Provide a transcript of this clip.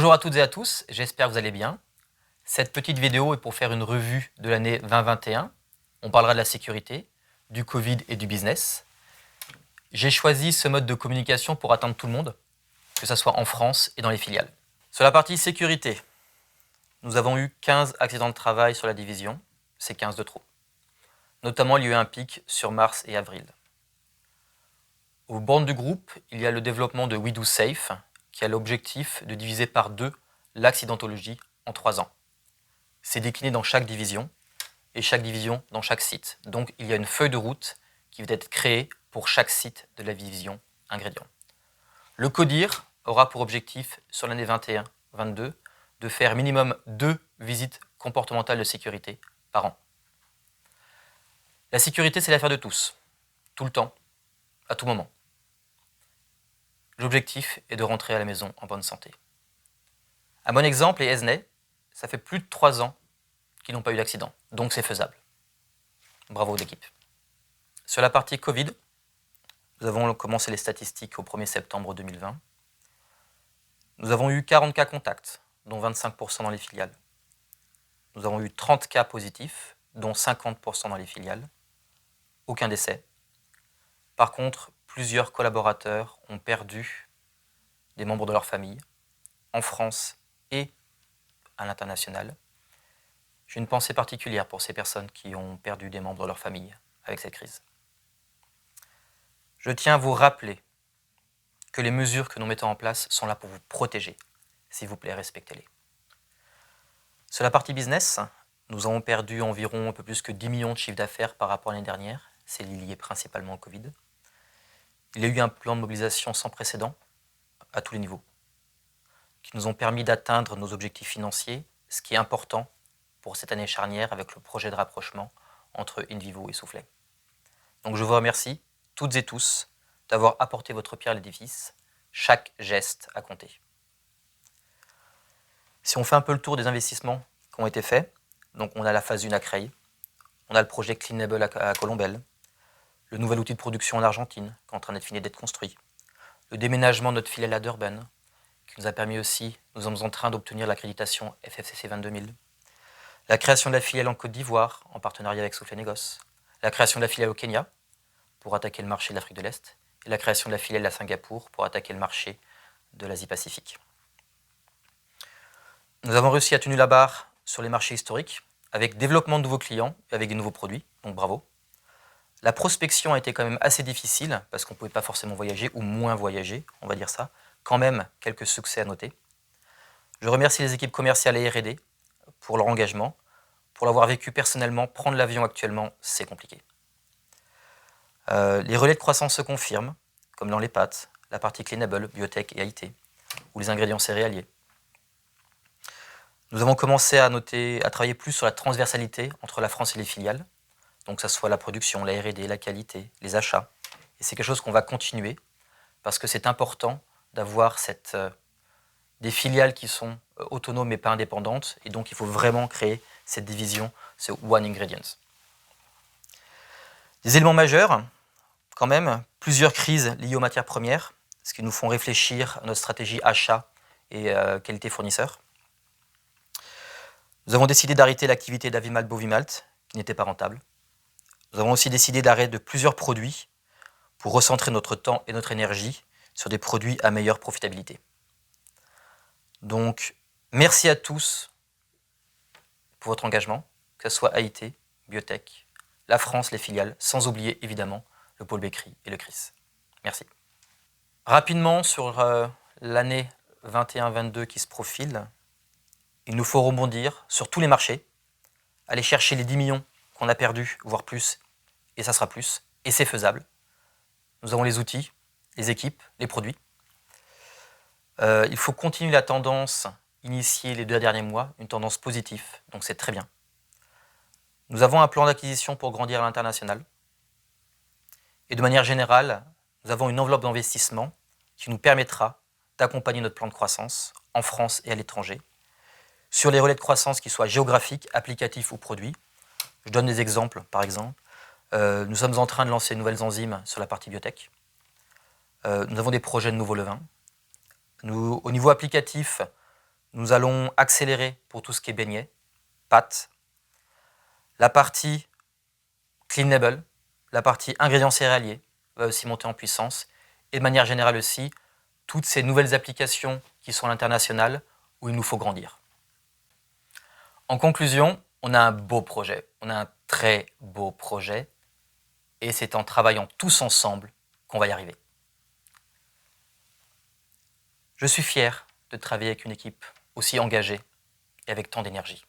Bonjour à toutes et à tous, j'espère que vous allez bien. Cette petite vidéo est pour faire une revue de l'année 2021. On parlera de la sécurité, du Covid et du business. J'ai choisi ce mode de communication pour atteindre tout le monde, que ce soit en France et dans les filiales. Sur la partie sécurité, nous avons eu 15 accidents de travail sur la division, c'est 15 de trop. Notamment, il y a eu un pic sur mars et avril. Au board du groupe, il y a le développement de We Do Safe, qui a l'objectif de diviser par 2 l'accidentologie en 3 ans. C'est décliné dans chaque division, et chaque division dans chaque site. Donc il y a une feuille de route qui va être créée pour chaque site de la division ingrédients. Le CODIR aura pour objectif, sur l'année 21-22, de faire minimum 2 visites comportementales de sécurité par an. La sécurité, c'est l'affaire de tous, tout le temps, à tout moment. L'objectif est de rentrer à la maison en bonne santé. Un bon exemple est Esnay. Ça fait plus de 3 ans qu'ils n'ont pas eu d'accident, donc c'est faisable. Bravo l'équipe. Sur la partie Covid, nous avons commencé les statistiques au 1er septembre 2020. Nous avons eu 40 cas contacts, dont 25% dans les filiales. Nous avons eu 30 cas positifs, dont 50% dans les filiales. Aucun décès. Par contre, plusieurs collaborateurs ont perdu des membres de leur famille, en France et à l'international. J'ai une pensée particulière pour ces personnes qui ont perdu des membres de leur famille avec cette crise. Je tiens à vous rappeler que les mesures que nous mettons en place sont là pour vous protéger. S'il vous plaît, respectez-les. Sur la partie business, nous avons perdu environ un peu plus que 10 millions de chiffre d'affaires par rapport à l'année dernière. C'est lié principalement au Covid. Il y a eu un plan de mobilisation sans précédent à tous les niveaux, qui nous ont permis d'atteindre nos objectifs financiers, ce qui est important pour cette année charnière avec le projet de rapprochement entre InVivo et Soufflet. Donc je vous remercie toutes et tous d'avoir apporté votre pierre à l'édifice. Chaque geste a compté. Si on fait un peu le tour des investissements qui ont été faits, donc on a la phase 1 à Creil, on a le projet Cleanable à Colombelle, le nouvel outil de production en Argentine qui est en train d'être construit, le déménagement de notre filiale à Durban qui nous a permis aussi, nous sommes en train d'obtenir l'accréditation FFCC 22000, la création de la filiale en Côte d'Ivoire en partenariat avec Soufflet Négoce, la création de la filiale au Kenya pour attaquer le marché de l'Afrique de l'Est et la création de la filiale à Singapour pour attaquer le marché de l'Asie-Pacifique. Nous avons réussi à tenir la barre sur les marchés historiques avec développement de nouveaux clients et avec des nouveaux produits, donc bravo. La prospection a été quand même assez difficile parce qu'on ne pouvait pas forcément voyager ou moins voyager, on va dire ça. Quand même, quelques succès à noter. Je remercie les équipes commerciales et R&D pour leur engagement. Pour l'avoir vécu personnellement, prendre l'avion actuellement, c'est compliqué. Les relais de croissance se confirment, comme dans les pâtes, la partie Cleanable, biotech et IT, ou les ingrédients céréaliers. Nous avons commencé à travailler plus sur la transversalité entre la France et les filiales, donc que ce soit la production, la R&D, la qualité, les achats. Et c'est quelque chose qu'on va continuer, parce que c'est important d'avoir des filiales qui sont autonomes mais pas indépendantes, et donc il faut vraiment créer cette division, ce One Ingredients. Des éléments majeurs, quand même, plusieurs crises liées aux matières premières, ce qui nous font réfléchir à notre stratégie achat et qualité fournisseur. Nous avons décidé d'arrêter l'activité d'Avimalt Bovimalt, qui n'était pas rentable. Nous avons aussi décidé d'arrêter de plusieurs produits pour recentrer notre temps et notre énergie sur des produits à meilleure profitabilité. Donc, merci à tous pour votre engagement, que ce soit AIT, Biotech, la France, les filiales, sans oublier évidemment le pôle Beckery et le CRIS. Merci. Rapidement sur l'année 21-22 qui se profile, il nous faut rebondir sur tous les marchés, aller chercher les 10 millions qu'on a perdus, voire plus, et ça sera plus, et c'est faisable. Nous avons les outils, les équipes, les produits. Il faut continuer la tendance initiée les 2 derniers mois, une tendance positive, donc c'est très bien. Nous avons un plan d'acquisition pour grandir à l'international. Et de manière générale, nous avons une enveloppe d'investissement qui nous permettra d'accompagner notre plan de croissance en France et à l'étranger, sur les relais de croissance qui soient géographiques, applicatifs ou produits. Je donne des exemples, par exemple. Nous sommes en train de lancer de nouvelles enzymes sur la partie biotech. Nous avons des projets de nouveaux levains. Au niveau applicatif, Nous allons accélérer pour tout ce qui est beignets, pâtes. La partie cleanable, la partie ingrédients céréaliers va aussi monter en puissance. Et de manière générale aussi, toutes ces nouvelles applications qui sont à l'international où il nous faut grandir. En conclusion, on a un beau projet, on a un très beau projet et c'est en travaillant tous ensemble qu'on va y arriver. Je suis fier de travailler avec une équipe aussi engagée et avec tant d'énergie.